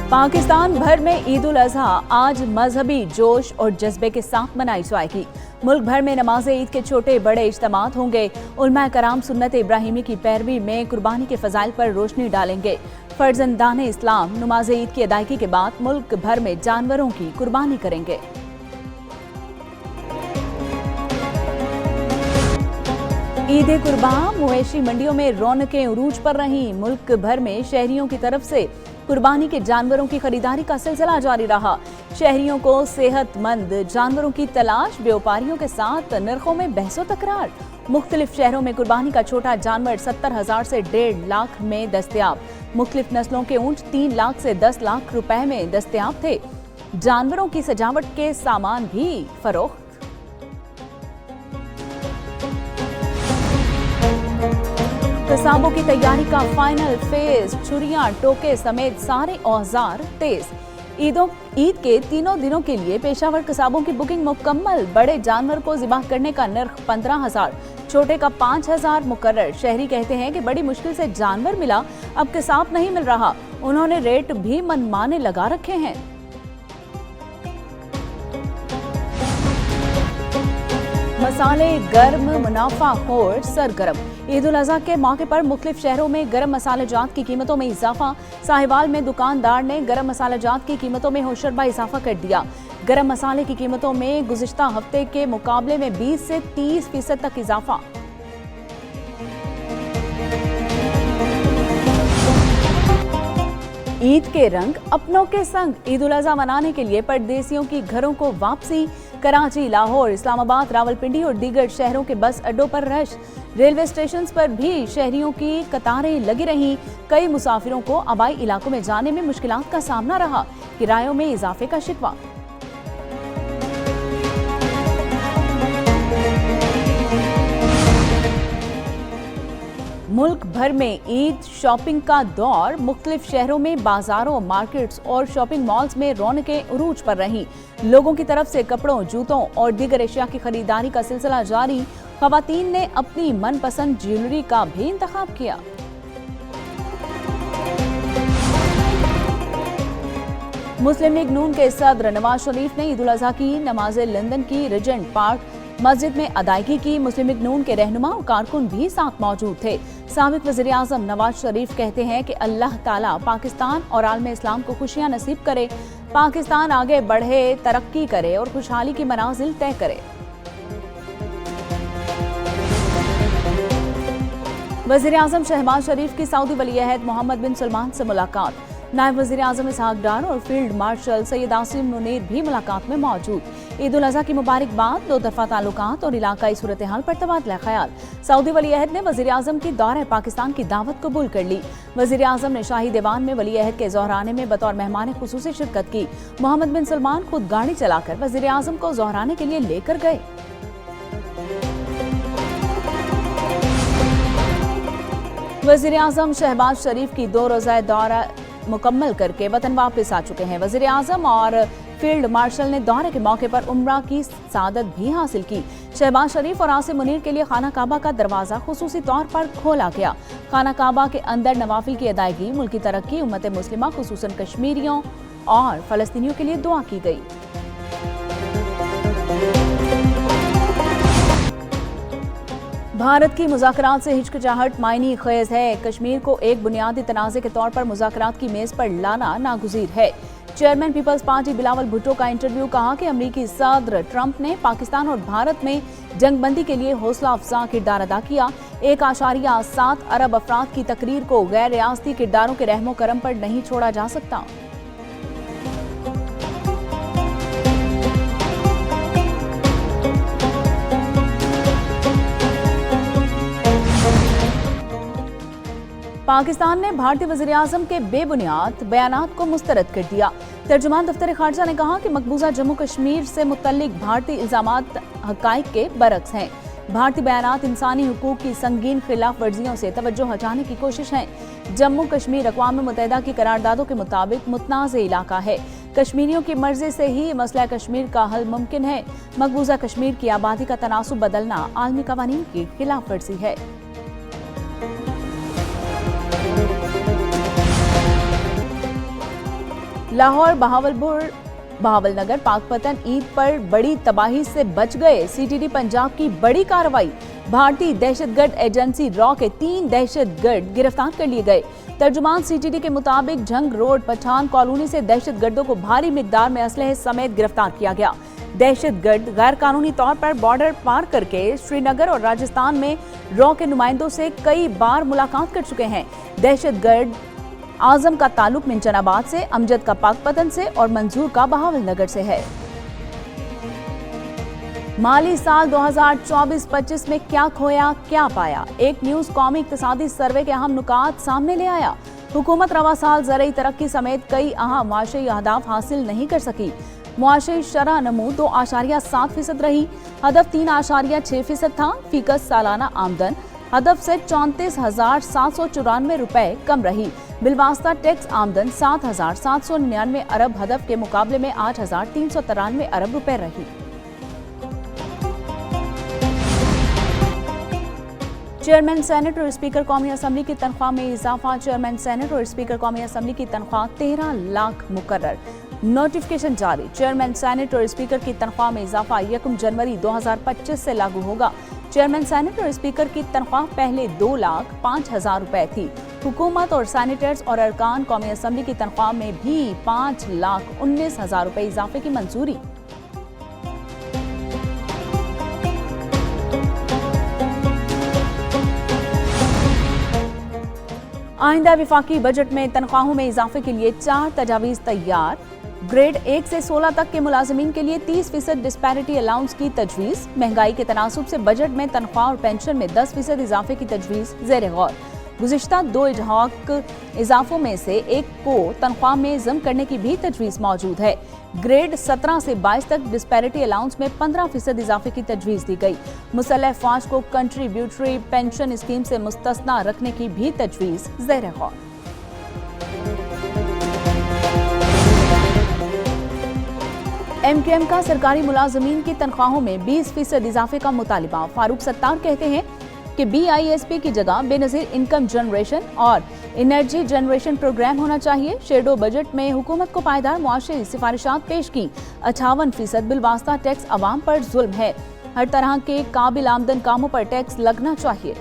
पाकिस्तान भर में ईद उल अजहा आज मजहबी जोश और जज्बे के साथ मनाई जाएगी। मुल्क भर में नमाज ईद के छोटे बड़े इज्तिमात होंगे। उलमा कराम सुन्नत इब्राहिमी की पैरवी में कुर्बानी के फजाइल पर रोशनी डालेंगे। फर्जंदान इस्लाम नमाज ईद की अदायगी के बाद मुल्क भर में जानवरों की कुर्बानी करेंगे। ईद कुर्बान मवेशी मंडियों में रौनकें उरूज पर रहीं। मुल्क भर में शहरियों की तरफ से कुर्बानी के जानवरों की खरीदारी का सिलसिला जारी रहा। शहरियों को सेहतमंद जानवरों की तलाश, व्यापारियों के साथ नरखों में बहसो तकरार। मुख्तलिफ शहरों में कुर्बानी का छोटा जानवर 70,000 से 1.5 लाख में दस्तयाब। मुख्तलिफ नस्लों के ऊंट 3 लाख से 10 लाख रुपए में दस्तयाब थे। जानवरों की सजावट के सामान भी फरोख्त। कसाबों की तैयारी का फाइनल फेज, छुरियां, टोके समेत सारे औजार तेज। ईद के तीनों दिनों के लिए पेशावर कसाबों की बुकिंग मुकम्मल। बड़े जानवर को ज़िबाह करने का नर्ख 15,000, छोटे का 5,000 मुकर्रर। शहरी कहते हैं कि बड़ी मुश्किल से जानवर मिला, अब कसाब नहीं मिल रहा। उन्होंने रेट भी मनमाने लगा रखे हैं। मसाले गर्म, मुनाफा खोर सरगर्म। ईद उल अजहा के मौके पर मुख्तलिफ शहरों में गरम मसाले जात की कीमतों में इजाफा। साहिवाल में दुकानदार ने गरम मसाले जात की कीमतों में होशरबा इजाफा कर दिया। गरम मसाले की कीमतों में गुज़िश्ता हफ्ते के मुकाबले में 20 से 30% तक इजाफा। ईद के रंग अपनों के संग। ईद उल अजहा मनाने के लिए परदेसियों की घरों को वापसी। कराची, लाहौर, इस्लामाबाद, रावलपिंडी और दीगर शहरों के बस अड्डों पर रश। रेलवे स्टेशन पर भी शहरियों की कतारें लगी रहीं। कई मुसाफिरों को आबाई इलाकों में जाने में मुश्किलात का सामना रहा। किरायों में इजाफे का शिकवा। मुल्क भर में ईद शॉपिंग का दौर। मुख्तलिफ शहरों में बाजारों, मार्केट्स और शॉपिंग मॉल्स में रौनकें उरूज पर रहीं। लोगों की तरफ से कपड़ों, जूतों और दीगर अशिया की खरीदारी का सिलसिला जारी। ख़वातीन ने अपनी मनपसंद ज्वेलरी का भी इंतखाब किया। मुस्लिम लीग नून के सदर नवाज शरीफ ने ईद उल अजहा की नमाज लंदन की रिजेंट पार्क मस्जिद में अदायगी की। मुस्लिम लीग नून के रहनुमा और कारकुन भी साथ मौजूद थे। साबिक वज़ीर आज़म नवाज शरीफ कहते हैं कि अल्लाह ताला पाकिस्तान और आलम इस्लाम को खुशियां नसीब करे, पाकिस्तान आगे बढ़े, तरक्की करे और खुशहाली की मनाजिल तय करे। वज़ीर आज़म शहबाज शरीफ की सऊदी वली अहद मोहम्मद बिन सलमान से मुलाकात। नायब वज़ीर आज़म इसहाक डार और फील्ड मार्शल सैयद आसिम मुनीर भी मुलाकात में मौजूद। ईद उल अजहा की मुबारकबाद, दो तरफा ताल्लुकात और इलाकाई सूरत हाल पर तबादला ख्याल। सऊदी वली अहद ने वज़ीर आज़म की दौरे पाकिस्तान की दावत कबूल कर ली। वज़ीर आज़म ने शाही दीवान में वली अहद के ज़ोहराने में बतौर मेहमान खुसूसी शिरकत की। मोहम्मद बिन सलमान खुद गाड़ी चलाकर वज़ीर आज़म को ज़ोहराने के लिए लेकर गए। वज़ीर आज़म शहबाज शरीफ की 2 रोज़ा दौरा मुकम्मल करके वतन वापस आ चुके हैं। वज़ीर आज़म और फील्ड मार्शल ने दौरे के मौके पर उम्रा की सादत भी हासिल की। शहबाज शरीफ और आसिम मुनीर के लिए खाना काबा का दरवाज़ा खुसूसी तौर पर खोला गया। खाना काबा के अंदर नवाफिल की अदायगी, मुल्क की तरक्की, उम्मत मुस्लिमा खुसूसन कश्मीरियों और फ़लस्तीनियों के लिए दुआ की गई। भारत की मुज़ाकरात से हिचकिचाहट मायने खेज है। कश्मीर को एक बुनियादी तनाज़े के तौर पर मुज़ाकरात की मेज़ पर लाना नागुज़ीर है। Chairman peoples party Bilawal Bhutto का इंटरव्यू। कहा कि अमरीकी सदर ट्रंप ने पाकिस्तान और भारत में जंगबंदी के लिए हौसला अफजा किरदार अदा किया। 1.7 अरब अफराद की तकरीर को गैर रियासती किरदारों के रहमो करम पर नहीं छोड़ा जा सकता। पाकिस्तान ने भारतीय वज़ीर आज़म के बेबुनियाद बयानात को मुस्तरद कर दिया। तर्जुमान दफ्तर खारजा ने कहा कि मकबूजा जम्मू कश्मीर से मुतल्लिक भारतीय इल्जामात हक़ाइक़ के बरक्स हैं। भारतीय बयानात इंसानी हुकूक की संगीन खिलाफ वर्जियों से तवज्जो हटाने की कोशिश है। जम्मू कश्मीर अक़वाम मुत्तहिदा की करारदादों के मुताबिक मुतनाज़ इलाका है। कश्मीरियों की मर्जी से ही मसला कश्मीर का हल मुमकिन है। मकबूजा कश्मीर की आबादी का तनासुब बदलना आलमी कवानीन की खिलाफ वर्जी है। लाहौर बहावलनगर पाकपतन ईद पर बड़ी तबाही से बच गए। सीटीडी पंजाब की बड़ी कार्रवाई। भारतीय दहशतगर्द एजेंसी रॉ के 3 दहशतगर्द गिरफ्तार कर लिए गए। तर्जुमान सीटीडी के मुताबिक झंग रोड पठान कॉलोनी से दहशतगर्दों को भारी मिकदार में असलहे समेत गिरफ्तार किया गया। दहशतगर्द गैर कानूनी तौर पर बॉर्डर पार करके श्रीनगर और राजस्थान में रॉ के नुमाइंदों से कई बार मुलाकात कर चुके हैं। दहशतगर्द आजम का ताल्लुक मिंचनाबाद से, अमजद का पाकपतन से और मंजूर का बहावलनगर से है। माली साल 2024-25 में क्या खोया क्या पाया, एक न्यूज कौमी इक्तिसादी सर्वे के अहम नुकात सामने ले आया। हुकूमत रवा साल ज़रई तरक्की समेत कई अहम माशी अहदाफ हासिल नहीं कर सकी। मुआशी शरह नमू 2.7% रही। हदफ 3.6% था। फीकस सालाना आमदन हदफ से 34,794 रुपए कम रही। बिलवास्ता टैक्स आमदन 7,799 अरब हदफ के मुकाबले में 8,393 अरब रुपए रही। चेयरमैन सेनेट और स्पीकर कौमी असम्बली की तनख्वाह में इजाफा। चेयरमैन सेनेट और स्पीकर कौमी असम्बली की तनख्वाह 13 लाख मुकर्रर। नोटिफिकेशन जारी। चेयरमैन सेनेट और स्पीकर की तनख्वाह में इजाफा 1 जनवरी 2025 से लागू होगा। चेयरमैन सेनेट और स्पीकर की तनख्वाह पहले 2,05,000 रुपए थी। हुकूमत और सैनिटर्स और अरकान कौमी असम्बली की तनख्वाह में भी 5,19,000 रुपए इजाफे की मंजूरी। आइंदा विफाकी बजट में तनख्वाहों में इजाफे के लिए 4 तजावीज़ तैयार। ग्रेड 1 से 16 तक के मुलाजमीन के लिए 30% डिस्पैरिटी अलाउंस की तजवीज़। महंगाई के तनासुब से बजट में तनख्वाह और पेंशन में 10% इजाफे की तजवीज़ ज़ेर गौर। गुज़िश्ता 2 इजाफों में से एक को तनख्वाह में ज़म करने की भी तजवीज़ मौजूद है। ग्रेड 17 से 22 तक डिस्पैरिटी अलाउंस में 15% इजाफे की तजवीज़ दी गई। मुसल्लह फ़ौज को कंट्रीब्यूटरी पेंशन स्कीम से मुस्तस्ना रखने की भी तजवीज़ ज़ेर गौर। MKM का सरकारी मुलाजमीन की तनख्वाहों में 20% इजाफे का मुतालिबा। फारूक सत्तार कहते हैं कि BISP की जगह बेनज़ीर इनकम जनरेशन और एनर्जी जनरेशन प्रोग्राम होना चाहिए। शेडो बजट में हुकूमत को पायदार मुआशी सिफारिशात पेश की। 58% बिलवास्ता टैक्स अवाम पर जुल्म है। हर तरह के काबिल आमदन कामों पर टैक्स लगना चाहिए।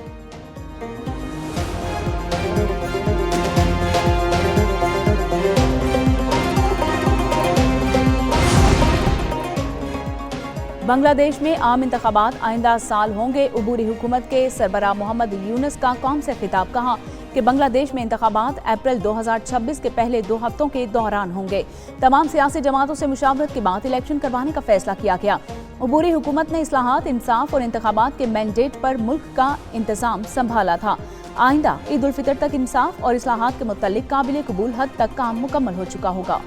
बांग्लादेश में आम इंतखाबात आइंदा साल होंगे। उबूरी हुकूमत के सरबराह मोहम्मद यूनुस का कौम से खिताब। कहा कि बांग्लादेश में इंतखाबात अप्रैल 2026 के पहले 2 हफ्तों के दौरान होंगे। तमाम सियासी जमातों से मुशावरत के बाद इलेक्शन करवाने का फैसला किया गया। उबूरी हुकूमत ने इस्लाहात, इंसाफ और इंतखाबात के मैंडेट पर मुल्क का इंतजाम संभाला था। आइंदा ईद उल फितर तक इंसाफ और इस्लाहात के मुतालिक काबिल कबूल हद तक काम मुकम्मल हो चुका होगा।